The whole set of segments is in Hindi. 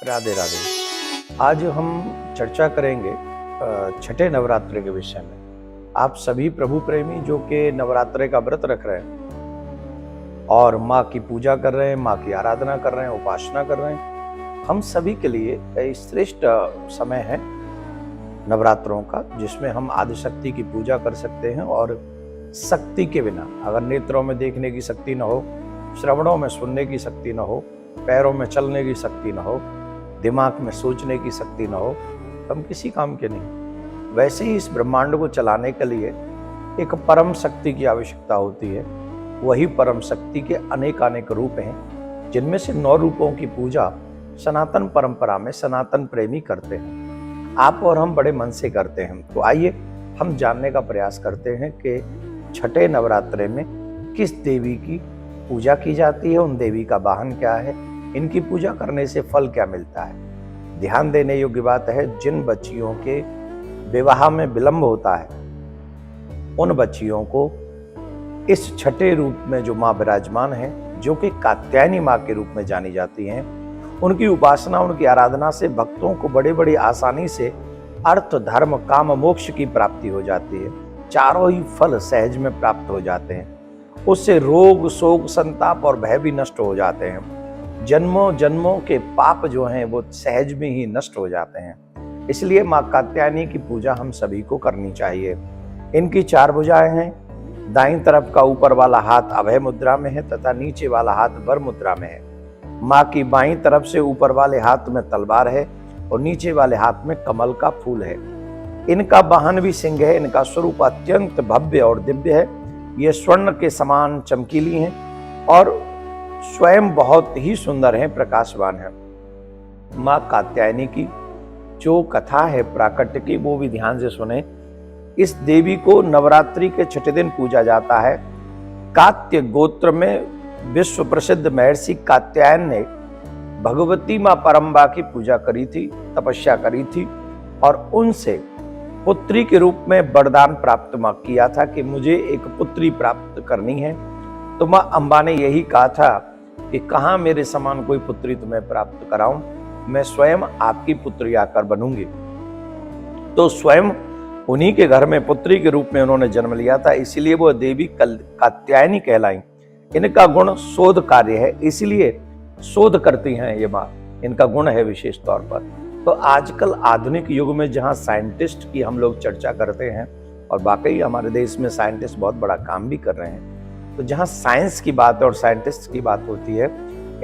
राधे राधे। आज हम चर्चा करेंगे छठे नवरात्रि के विषय में। आप सभी प्रभु प्रेमी जो कि नवरात्रि का व्रत रख रहे हैं और माँ की पूजा कर रहे हैं, माँ की आराधना कर रहे हैं, उपासना कर रहे हैं, हम सभी के लिए एक श्रेष्ठ समय है नवरात्रों का, जिसमें हम आदिशक्ति की पूजा कर सकते हैं। और शक्ति के बिना, अगर नेत्रों में देखने की शक्ति न हो, श्रवणों में सुनने की शक्ति न हो, पैरों में चलने की शक्ति न हो, दिमाग में सोचने की शक्ति न हो, तो हम किसी काम के नहीं। वैसे ही इस ब्रह्मांड को चलाने के लिए एक परम शक्ति की आवश्यकता होती है। वही परम शक्ति के अनेक रूप हैं, जिनमें से 9 रूपों की पूजा सनातन परंपरा में सनातन प्रेमी करते हैं। आप और हम बड़े मन से करते हैं। तो आइए हम जानने का प्रयास करते हैं कि छठे नवरात्रे में किस देवी की पूजा की जाती है, उन देवी का वाहन क्या है, इनकी पूजा करने से फल क्या मिलता है। ध्यान देने योग्य बात है, जिन बच्चियों के विवाह में विलंब होता है उन बच्चियों को इस छठे रूप में जो माँ विराजमान है, जो कि कात्यायनी माँ के रूप में जानी जाती हैं, उनकी उपासना, उनकी आराधना से भक्तों को बड़ी आसानी से अर्थ, धर्म, काम, मोक्ष की प्राप्ति हो जाती है। चारों ही फल सहज में प्राप्त हो जाते हैं। उससे रोग, शोक, संताप और भय भी नष्ट हो जाते हैं। जन्मों जन्मों के पाप जो हैं वो सहज में ही नष्ट हो जाते हैं। इसलिए माँ कात्यायनी की पूजा हम सभी को करनी चाहिए। इनकी 4 भुजाएं हैं। दाईं तरफ का ऊपर वाला हाथ अभय मुद्रा में है तथा नीचे वाला हाथ वर मुद्रा में है। माँ की बाईं तरफ से ऊपर वाले हाथ में तलवार है और नीचे वाले हाथ में कमल का फूल है। इनका वाहन भी सिंह है। इनका स्वरूप अत्यंत भव्य और दिव्य है। ये स्वर्ण के समान चमकीली हैं और स्वयं बहुत ही सुंदर हैं, प्रकाशवान है। माँ कात्यायनी की जो कथा है प्राकट्य की, वो भी ध्यान से सुने। इस देवी को नवरात्रि के छठे दिन पूजा जाता है। कात्य गोत्र में विश्व प्रसिद्ध महर्षि कात्यायन ने भगवती माँ परम्बा की पूजा करी थी, तपस्या करी थी और उनसे पुत्री के रूप में वरदान प्राप्त किया था कि मुझे एक पुत्री प्राप्त करनी है। तो माँ अम्बा ने यही कहा था कि कहाँ मेरे समान कोई पुत्री तुम्हें प्राप्त कराऊं, मैं स्वयं आपकी पुत्री आकर बनूंगी। तो स्वयं उन्हीं के घर में पुत्री के रूप में उन्होंने जन्म लिया था, इसीलिए वो देवी कात्यायनी कहलाई। इनका गुण शोध कार्य है, इसीलिए शोध करती हैं ये माँ। इनका गुण है विशेष तौर पर। तो आजकल आधुनिक युग में जहाँ साइंटिस्ट की हम लोग चर्चा करते हैं, और वाकई हमारे देश में साइंटिस्ट बहुत बड़ा काम भी कर रहे हैं, तो जहाँ साइंस की बात और साइंटिस्ट की बात होती है,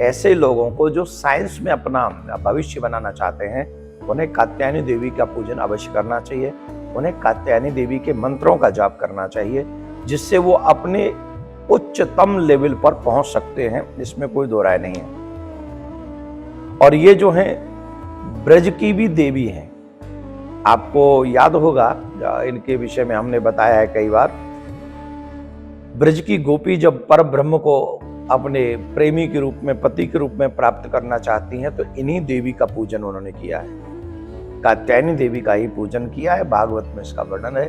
ऐसे लोगों को जो साइंस में अपना भविष्य बनाना चाहते हैं, उन्हें कात्यायनी देवी का पूजन अवश्य करना चाहिए। उन्हें कात्यायनी देवी के मंत्रों का जाप करना चाहिए, जिससे वो अपने उच्चतम लेवल पर पहुंच सकते हैं। इसमें कोई दो राय नहीं है। और ये जो है ब्रज की भी देवी हैं। आपको याद होगा, इनके विषय में हमने बताया है कई बार। ब्रज की गोपी जब पर ब्रह्म को अपने प्रेमी के रूप में, पति के रूप में प्राप्त करना चाहती हैं, तो इन्हीं देवी का पूजन उन्होंने किया है। कात्यायनी देवी का ही पूजन किया है। भागवत में इसका वर्णन है,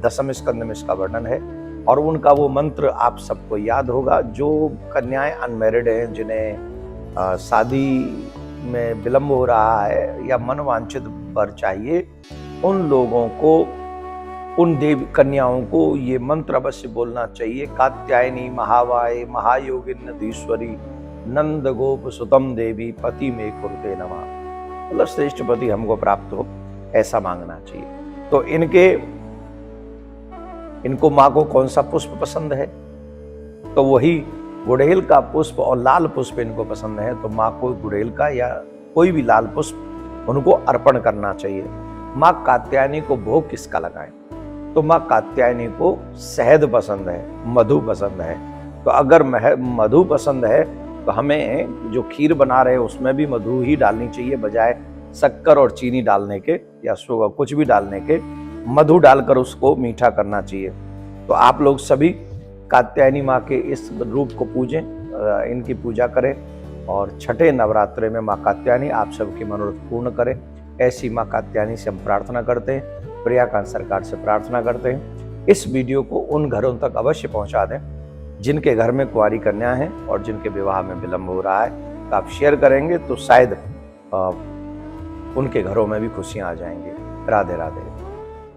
10वें स्कंद में इसका वर्णन है। और उनका वो मंत्र आप सबको याद होगा। जो कन्याएं अनमैरिड हैं, जिन्हें शादी में विलंब हो रहा है या मनवांछित वर चाहिए, उन लोगों को, उन देवी कन्याओं को ये मंत्र अवश्य बोलना चाहिए। कात्यायनी महावाय महायोगिन्नधीश्वरी नंद गोप सुतम देवी पति में कुरुते नमः। मतलब श्रेष्ठ पति हमको प्राप्त हो, ऐसा मांगना चाहिए। तो इनको माँ को कौन सा पुष्प पसंद है, तो वही गुड़ैल का पुष्प और लाल पुष्प इनको पसंद है। तो माँ को गुड़ैल का या कोई भी लाल पुष्प उनको अर्पण करना चाहिए। माँ कात्यायनी को भोग किसका लगाएं, तो माँ कात्यायनी को शहद पसंद है, मधु पसंद है। तो अगर मधु पसंद है तो हमें जो खीर बना रहे हैं उसमें भी मधु ही डालनी चाहिए, बजाय शक्कर और चीनी डालने के या कुछ भी डालने के, मधु डालकर उसको मीठा करना चाहिए। तो आप लोग सभी कात्यायनी माँ के इस रूप को पूजें, इनकी पूजा करें और छठे नवरात्रे में माँ कात्यायनी आप सबकी मनोरथ पूर्ण करें। ऐसी माँ कात्यायनी से हम प्रार्थना करते हैं, प्रियाकांत सरकार से प्रार्थना करते हैं। इस वीडियो को उन घरों तक अवश्य पहुँचा दें जिनके घर में कुंवारी कन्या है और जिनके विवाह में विलंब हो रहा है। तो आप शेयर करेंगे तो शायद उनके घरों में भी खुशियाँ आ जाएंगी। राधे राधे।